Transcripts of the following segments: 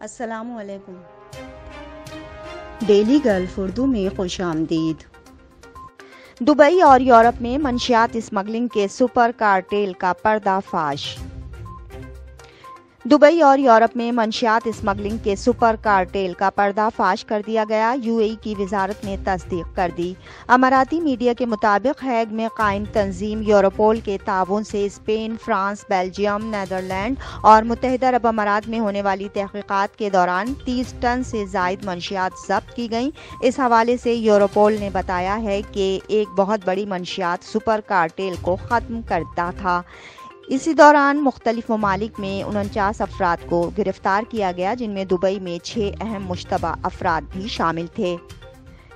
السلام علیکم۔ Daily golf Urdu میں خوش آمدید۔ دبئی اور یورپ میں منشیات اسمگلنگ کے سپر کارٹیل کا پردہ فاش۔ دبئی اور یورپ میں منشیات اسمگلنگ کے سپر کارٹیل کا پردہ فاش کر دیا گیا، یو اے ای کی وزارت نے تصدیق کر دی۔ اماراتی میڈیا کے مطابق ہیگ میں قائم تنظیم یوروپول کے تعاون سے اسپین، فرانس، بیلجیم، نیدرلینڈ اور متحدہ عرب امارات میں ہونے والی تحقیقات کے دوران 30 ٹن سے زائد منشیات ضبط کی گئیں۔ اس حوالے سے یوروپول نے بتایا ہے کہ ایک بہت بڑی منشیات سپر کارٹیل کو ختم کرتا تھا۔ اسی دوران مختلف ممالک میں 49 افراد کو گرفتار کیا گیا، جن میں دبئی میں 6 اہم مشتبہ افراد بھی شامل تھے۔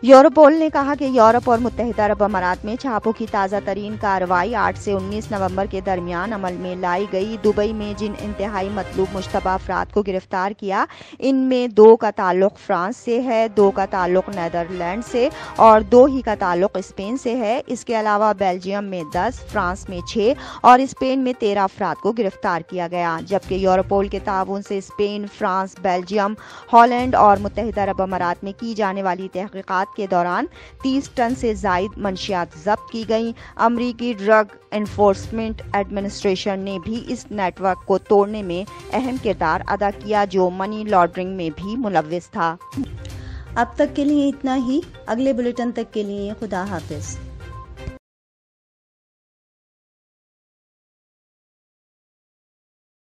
یوروپول نے کہا کہ یورپ اور متحدہ عرب امارات میں چھاپوں کی تازہ ترین کارروائی 8 سے 19 نومبر کے درمیان عمل میں لائی گئی۔ دبئی میں جن انتہائی مطلوب مشتبہ افراد کو گرفتار کیا، ان میں 2 کا تعلق فرانس سے ہے، 2 کا تعلق نیدرلینڈ سے اور 2 ہی کا تعلق اسپین سے ہے۔ اس کے علاوہ بیلجیم میں 10، فرانس میں 6 اور اسپین میں 13 افراد کو گرفتار کیا گیا، جبکہ یوروپول کے تعاون سے اسپین، فرانس، بیلجیم، ہالینڈ اور متحدہ عرب امارات میں کی جانے والی تحقیقات کے دوران 30 ٹن سے زائد منشیات ضبط کی گئیں۔ امریکی ڈرگ انفورسمنٹ ایڈمنسٹریشن نے بھی اس نیٹ ورک کو توڑنے میں اہم کردار ادا کیا، جو منی لانڈرنگ میں بھی ملوث تھا۔ اب تک کے لیے اتنا ہی، اگلے بلیٹن تک کے لیے خدا حافظ۔